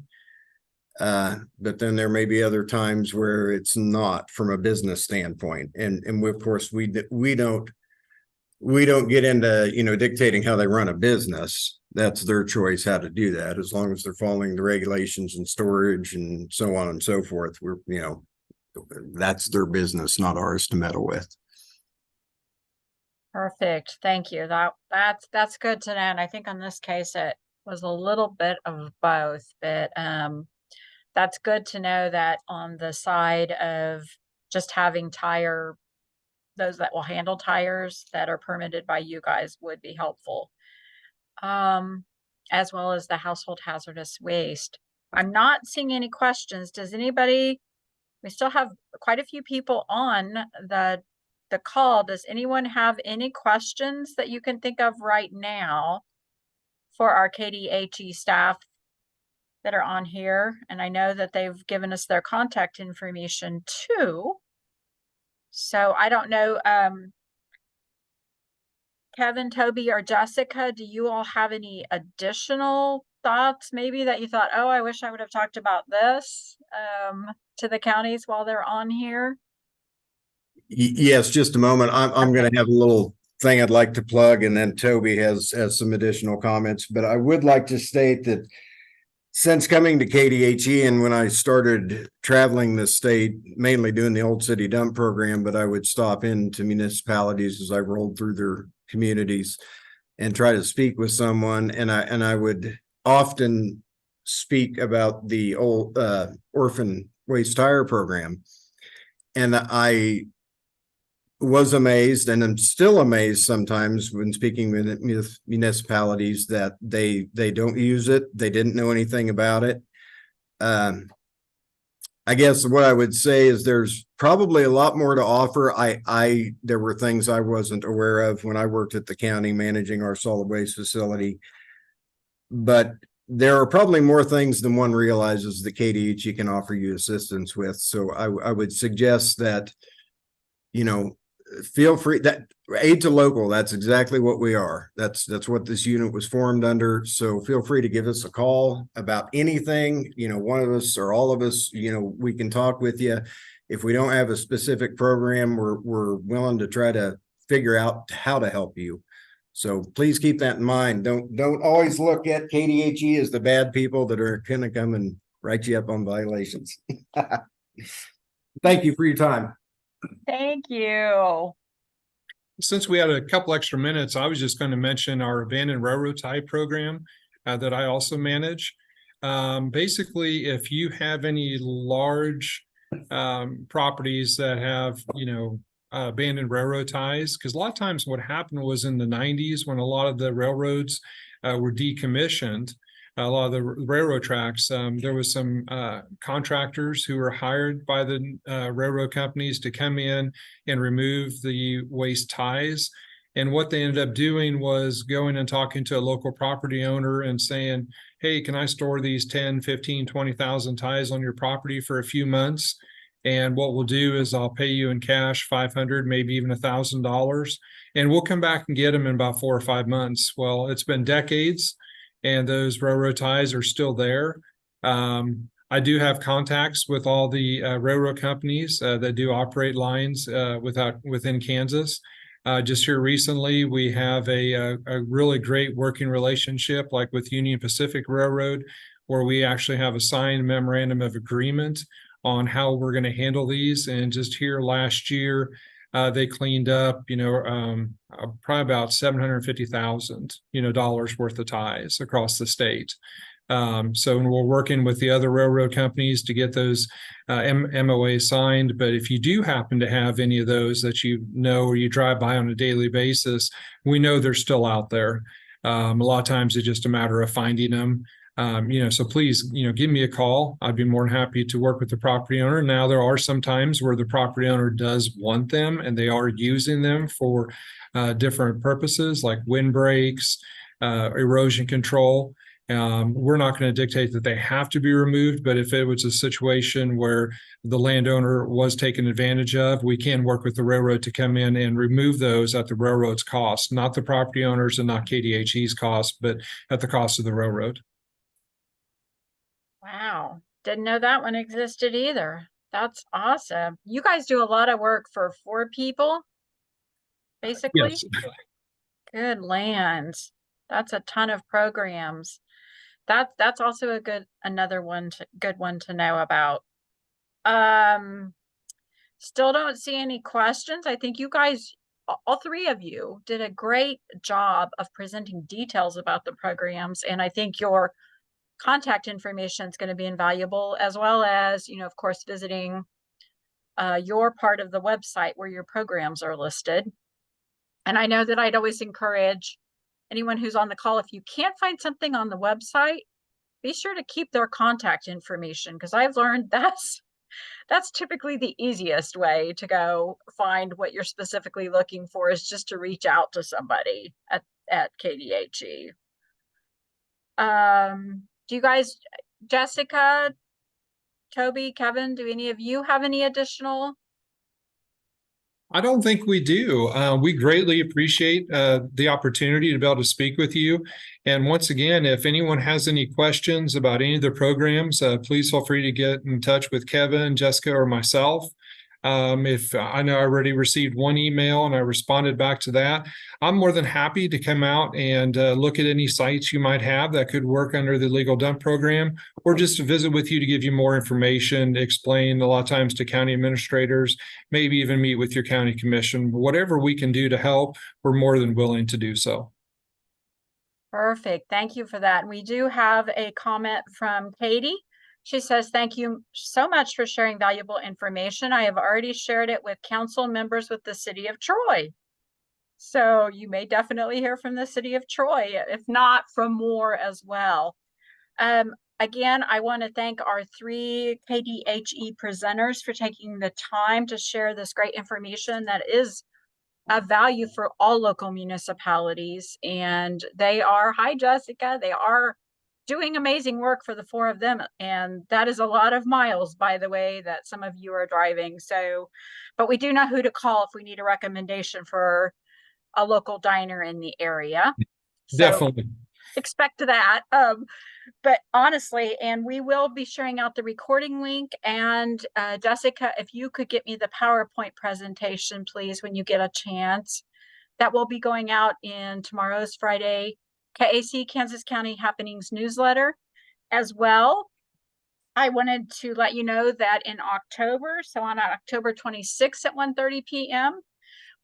But then there may be other times where it's not from a business standpoint. And we, of course, we don't get into, dictating how they run a business. That's their choice how to do that, as long as they're following the regulations and storage and so on and so forth. That's their business, not ours to meddle with. Perfect. Thank you. That's good to know. And I think on this case, it was a little bit of both, but, that's good to know that on the side of just having those that will handle tires that are permitted by you guys would be helpful. As well as the household hazardous waste. I'm not seeing any questions. We still have quite a few people on the call. Does anyone have any questions that you can think of right now for our KDHE staff that are on here? And I know that they've given us their contact information too. So I don't know, Kevin, Toby, or Jessica, do you all have any additional thoughts maybe that you thought, oh, I wish I would have talked about this to the counties while they're on here? Yes, just a moment. I'm going to have a little thing I'd like to plug, and then Toby has some additional comments. But I would like to state that since coming to KDHE, and when I started traveling the state, mainly doing the Old City Dump program, but I would stop into municipalities as I rolled through their communities and try to speak with someone. And I would often speak about the old Orphaned Waste Tire program. And I was amazed, and I'm still amazed sometimes when speaking with municipalities, that they don't use it. They didn't know anything about it. I guess what I would say is there's probably a lot more to offer. There were things I wasn't aware of when I worked at the county managing our solid waste facility, but there are probably more things than one realizes that KDHE can offer you assistance with. So I would suggest that, feel free. That aid to local, that's exactly what we are. That's what this unit was formed under. So feel free to give us a call about anything. One of us or all of us, we can talk with you. If we don't have a specific program, we're willing to try to figure out how to help you. So please keep that in mind. Don't always look at KDHE as the bad people that are going to come and write you up on violations. Thank you for your time. Thank you. Since we had a couple extra minutes, I was just going to mention our abandoned railroad tie program that I also manage. Basically, if you have any large properties that have, abandoned railroad ties, because a lot of times what happened was in the 90s when a lot of the railroads were decommissioned, a lot of the railroad tracks, there was some contractors who were hired by the railroad companies to come in and remove the waste ties. And what they ended up doing was going and talking to a local property owner and saying, hey, can I store these 10, 15, 20,000 ties on your property for a few months? And what we'll do is I'll pay you in cash, $500, maybe even $1,000, and we'll come back and get them in about 4 or 5 months. Well, it's been decades, and those railroad ties are still there. I do have contacts with all the railroad companies that do operate lines within Kansas. Just here recently, we have a really great working relationship, like with Union Pacific Railroad, where we actually have a signed memorandum of agreement on how we're going to handle these. And just here last year, they cleaned up, probably about $750,000, dollars worth of ties across the state. So we're working with the other railroad companies to get those MOAs signed. But if you do happen to have any of those that or you drive by on a daily basis, we know they're still out there. A lot of times it's just a matter of finding them. So please, give me a call. I'd be more than happy to work with the property owner. Now, there are some times where the property owner does want them and they are using them for different purposes like windbreaks, erosion control. We're not going to dictate that they have to be removed, but if it was a situation where the landowner was taken advantage of, we can work with the railroad to come in and remove those at the railroad's cost, not the property owners and not KDHE's cost, but at the cost of the railroad. Wow. Didn't know that one existed either. That's awesome. You guys do a lot of work for 4 people, basically? Yes. Good land. That's a ton of programs. That's also another good one to know about. Still don't see any questions. I think you guys, all 3 of you, did a great job of presenting details about the programs, and I think your contact information is going to be invaluable, as well as, of course, visiting your part of the website where your programs are listed. And I know that I'd always encourage anyone who's on the call, if you can't find something on the website, be sure to keep their contact information, because I've learned that's typically the easiest way to go find what you're specifically looking for, is just to reach out to somebody at KDHE. Do you guys, Jessica, Toby, Kevin, do any of you have any additional? I don't think we do. We greatly appreciate the opportunity to be able to speak with you. And once again, if anyone has any questions about any of the programs, please feel free to get in touch with Kevin, Jessica, or myself. If I know I already received one email and I responded back to that, I'm more than happy to come out and look at any sites you might have that could work under the legal dump program, or just to visit with you to give you more information, explain a lot of times to county administrators, maybe even meet with your county commission. Whatever we can do to help, we're more than willing to do so. Perfect. Thank you for that. We do have a comment from Katie. She says, thank you so much for sharing valuable information. I have already shared it with council members with the city of Troy. So you may definitely hear from the city of Troy, if not from more as well. Again, I want to thank our 3 KDHE presenters for taking the time to share this great information that is of value for all local municipalities. And they are, hi, Jessica, they are doing amazing work for the 4 of them. And that is a lot of miles, by the way, that some of you are driving. So, but we do know who to call if we need a recommendation for a local diner in the area. So definitely expect that. But honestly, and we will be sharing out the recording link. And Jessica, if you could get me the PowerPoint presentation, please, when you get a chance, that will be going out in tomorrow's Friday KAC, Kansas County Happenings newsletter as well. I wanted to let you know that in October, so on October 26th at 1:30 p.m.,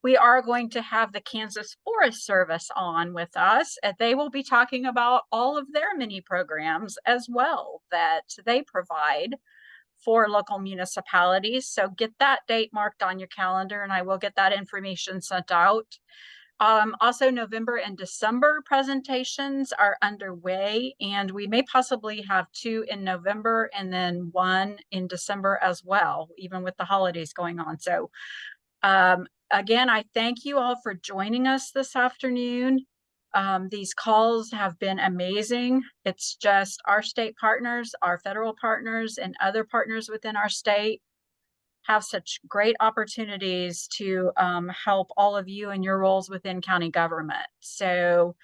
we are going to have the Kansas Forest Service on with us, and they will be talking about all of their mini programs as well that they provide for local municipalities. So get that date marked on your calendar, and I will get that information sent out. Also, November and December presentations are underway, and we may possibly have 2 in November and then 1 in December as well, even with the holidays going on. So again, I thank you all for joining us this afternoon. These calls have been amazing. It's just our state partners, our federal partners, and other partners within our state have such great opportunities to help all of you in your roles within county government. So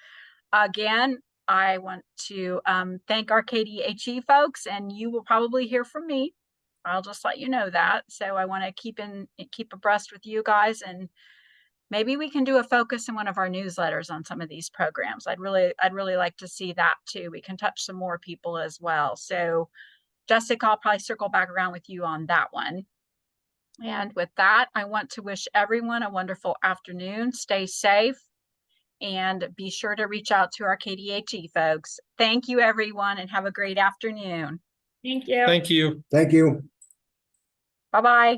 again, I want to thank our KDHE folks, and you will probably hear from me. I'll just let you know that. So I want to keep abreast with you guys, and maybe we can do a focus in one of our newsletters on some of these programs. I'd really like to see that too. We can touch some more people as well. So Jessica, I'll probably circle back around with you on that one. And with that, I want to wish everyone a wonderful afternoon. Stay safe and be sure to reach out to our KDHE folks. Thank you, everyone, and have a great afternoon. Thank you. Thank you. Thank you. Bye-bye.